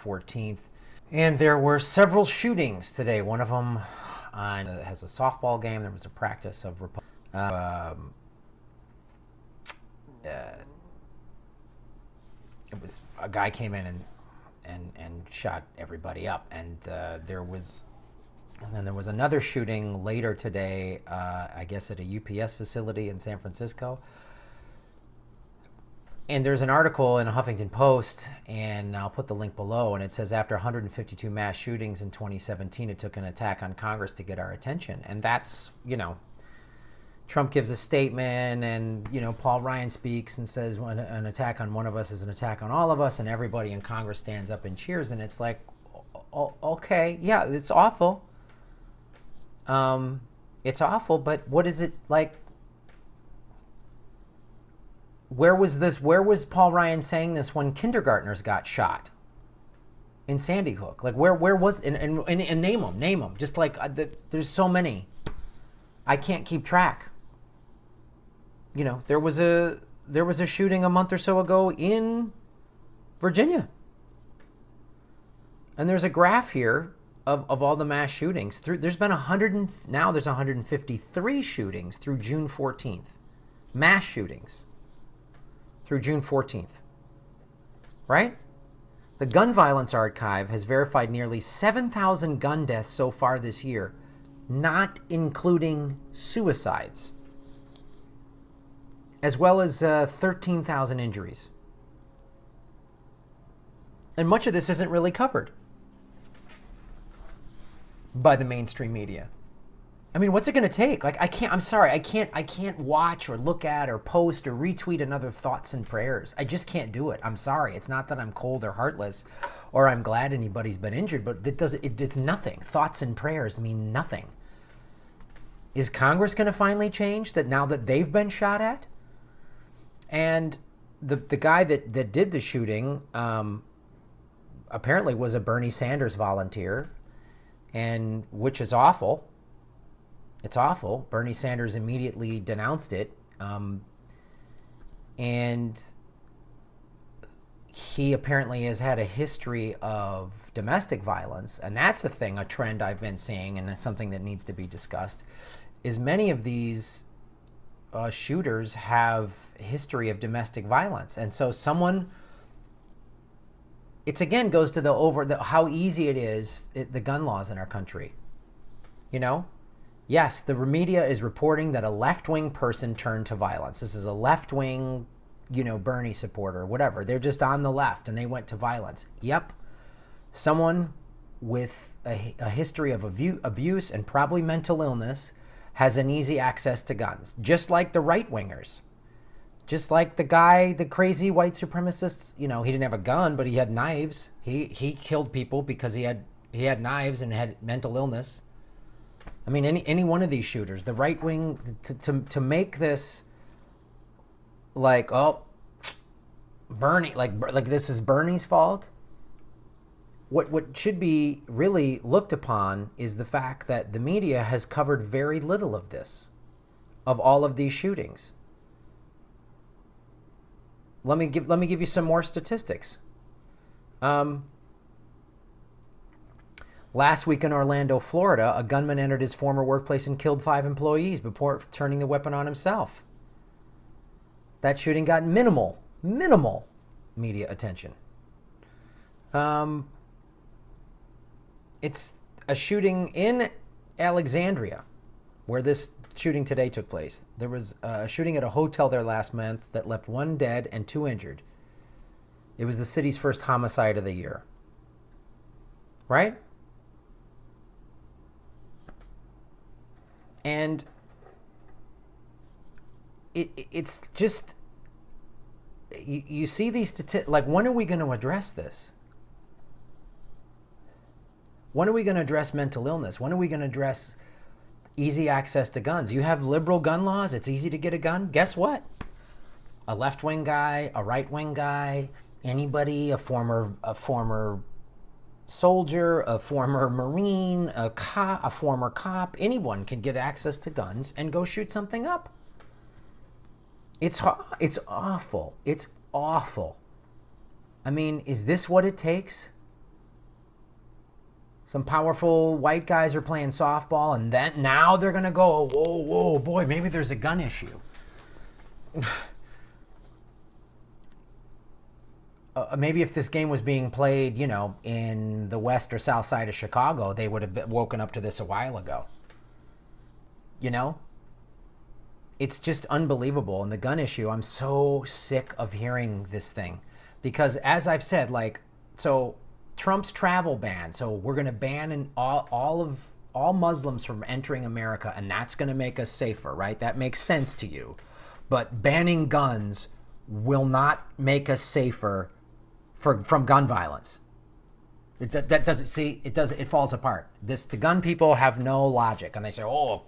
14th. And there were several shootings today. One of them has a softball game. There was a practice of it was a guy came in and shot everybody up, and there was another shooting later today, I guess at a UPS facility in San Francisco. And there's an article in the Huffington Post, and I'll put the link below, and it says after 152 mass shootings in 2017, it took an attack on Congress to get our attention. And that's, Trump gives a statement, and, Paul Ryan speaks and says an attack on one of us is an attack on all of us, and everybody in Congress stands up and cheers, and it's like, okay, yeah, it's awful. It's awful, but what is it like? Where was Paul Ryan saying this when kindergartners got shot in Sandy Hook? Like, where was, and name them. Just like, there's so many. I can't keep track. There was a shooting a month or so ago in Virginia. And there's a graph here of all the mass shootings. There's been 153 shootings through June 14th. Mass shootings. Through June 14th, right? The Gun Violence Archive has verified nearly 7,000 gun deaths so far this year, not including suicides, as well as 13,000 injuries. And much of this isn't really covered by the mainstream media. I mean, what's it going to take? Like, I can't watch or look at or post or retweet another thoughts and prayers. I just can't do it. I'm sorry. It's not that I'm cold or heartless or I'm glad anybody's been injured, but it's nothing. Thoughts and prayers mean nothing. Is Congress going to finally change that now that they've been shot at? And the guy that did the shooting apparently was a Bernie Sanders volunteer, and which is awful. It's awful. Bernie Sanders immediately denounced it. And he apparently has had a history of domestic violence. And that's a trend I've been seeing, and it's something that needs to be discussed, is many of these shooters have a history of domestic violence. And so it's again goes to how easy it is, the gun laws in our country. Yes, the media is reporting that a left-wing person turned to violence. This is a left-wing, Bernie supporter, whatever. They're just on the left and they went to violence. Yep. Someone with a history of abuse and probably mental illness has an easy access to guns, just like the right-wingers. Just like the guy, the crazy white supremacist, he didn't have a gun, but he had knives. He killed people because he had knives and had mental illness. I mean, any one of these shooters, the right wing, to make this like, oh, Bernie, like this is Bernie's fault. What should be really looked upon is the fact that the media has covered very little of this, of all of these shootings. Let me give you some more statistics. Last week in Orlando, Florida, a gunman entered his former workplace and killed 5 employees before turning the weapon on himself. That shooting got minimal media attention. It's a shooting in Alexandria, where this shooting today took place. There was a shooting at a hotel there last month that left 1 dead and 2 injured. It was the city's first homicide of the year. Right? And it's just, you see these statistics, like, when are we going to address this? When are we going to address mental illness? When are we going to address easy access to guns? You have liberal gun laws. It's easy to get a gun. Guess what? A left-wing guy, a right-wing guy, anybody, a former soldier, a former Marine, a former cop, anyone can get access to guns and go shoot something up. It's awful. It's awful. I mean, is this what it takes? Some powerful white guys are playing softball, and then now they're going to go, whoa, boy, maybe there's a gun issue. Maybe if this game was being played, in the west or south side of Chicago, they would have woken up to this a while ago. It's just unbelievable. And the gun issue, I'm so sick of hearing this thing. Because as I've said, so Trump's travel ban, so we're going to ban all Muslims from entering America, and that's going to make us safer, right? That makes sense to you. But banning guns will not make us safer from gun violence. It falls apart. The gun people have no logic, and they say, oh,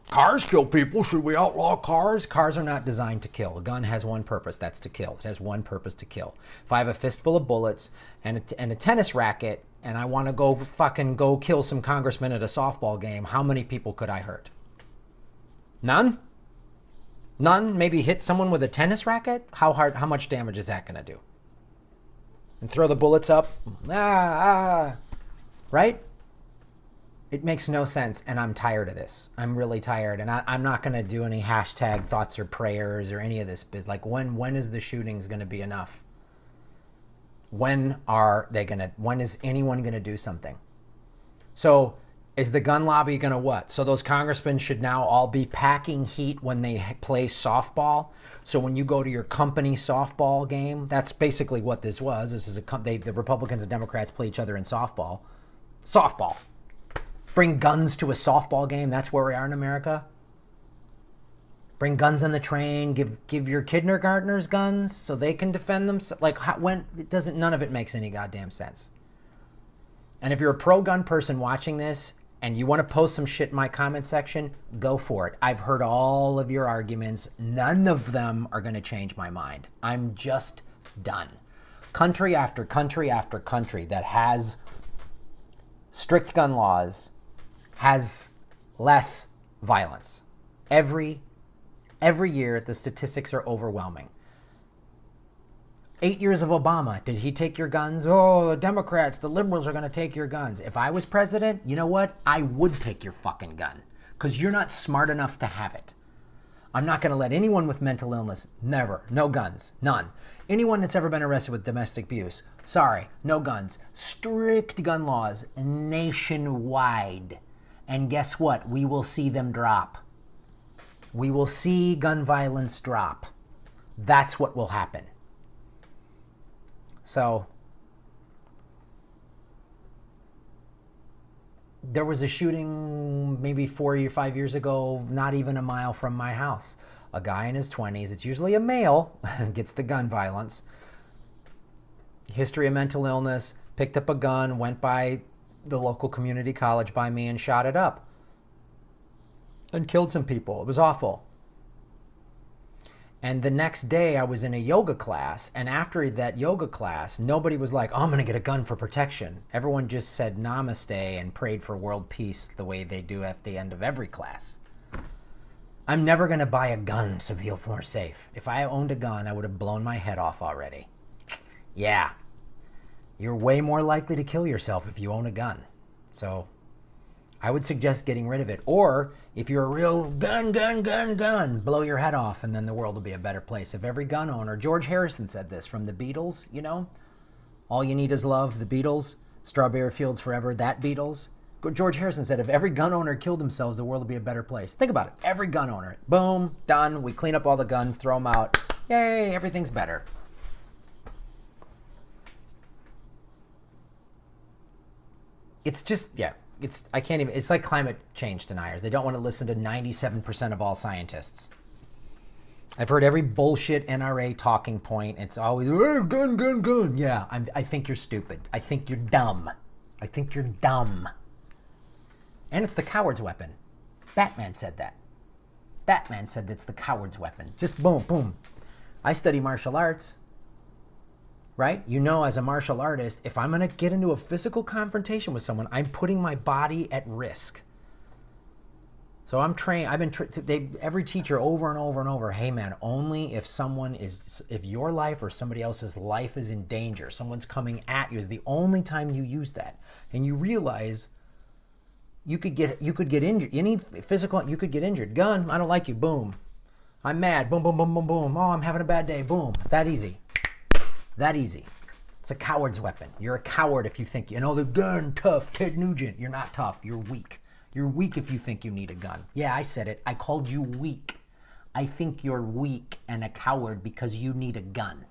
cars kill people. Should we outlaw cars? Cars are not designed to kill. A gun has one purpose. That's to kill. It has one purpose, to kill. If I have a fistful of bullets and a tennis racket and I want to go kill some congressmen at a softball game, how many people could I hurt? None? None? Maybe hit someone with a tennis racket? How much damage is that going to do? And throw the bullets up? Right? It makes no sense, and I'm tired of this. I'm really tired, and I'm not going to do any hashtag thoughts or prayers or any of this. When is the shootings going to be enough? When is anyone going to do something? So is the gun lobby going to what? So those congressmen should now all be packing heat when they play softball? So when you go to your company softball game, that's basically what this was. This is the Republicans and Democrats play each other in softball. Softball. Bring guns to a softball game. That's where we are in America. Bring guns on the train. Give your kindergartners guns so they can defend themselves. None of it makes any goddamn sense. And if you're a pro-gun person watching this and you want to post some shit in my comment section, go for it. I've heard all of your arguments. None of them are going to change my mind. I'm just done. Country after country after country that has strict gun laws has less violence. Every year, the statistics are overwhelming. 8 years of Obama, did he take your guns? Oh, the Democrats, the liberals are going to take your guns. If I was president, you know what? I would take your fucking gun because you're not smart enough to have it. I'm not going to let anyone with mental illness, never, no guns, none. Anyone that's ever been arrested with domestic abuse, sorry, no guns. Strict gun laws nationwide. And guess what? We will see them drop. We will see gun violence drop. That's what will happen. So, there was a shooting maybe 4 or 5 years ago, not even a mile from my house. A guy in his 20s, it's usually a male, gets the gun violence. History of mental illness, picked up a gun, went by the local community college by me and shot it up. And killed some people. It was awful. And the next day I was in a yoga class, and after that yoga class, nobody was like, oh, I'm going to get a gun for protection. Everyone just said namaste and prayed for world peace the way they do at the end of every class. I'm never going to buy a gun to feel more safe. If I owned a gun, I would have blown my head off already. Yeah. You're way more likely to kill yourself if you own a gun. So I would suggest getting rid of it. Or if you're a real gun, blow your head off, and then the world will be a better place. If every gun owner, George Harrison said this from the Beatles, all you need is love, the Beatles, Strawberry Fields Forever, that Beatles. George Harrison said if every gun owner killed themselves, the world will be a better place. Think about it. Every gun owner. Boom, done. We clean up all the guns, throw them out. Yay, everything's better. It's just, it's like climate change deniers. They don't want to listen to 97% of all scientists. I've heard every bullshit NRA talking point. It's always, gun. Yeah, I think you're stupid. I think you're dumb. And it's the coward's weapon. Batman said that. Batman said it's the coward's weapon. Just boom, boom. I study martial arts. Right? As a martial artist, if I'm going to get into a physical confrontation with someone, I'm putting my body at risk. So I'm trained. I've been every teacher over and over and over. Hey man, only if if your life or somebody else's life is in danger, someone's coming at you, is the only time you use that. And you realize you could get injured. Any physical, you could get injured. Gun, I don't like you. Boom. I'm mad. Boom, boom, boom, boom, boom. Oh, I'm having a bad day. Boom. That easy. That easy. It's a coward's weapon. You're a coward if you think, the gun, tough, Ted Nugent. You're not tough. You're weak. You're weak if you think you need a gun. Yeah, I said it. I called you weak. I think you're weak and a coward because you need a gun.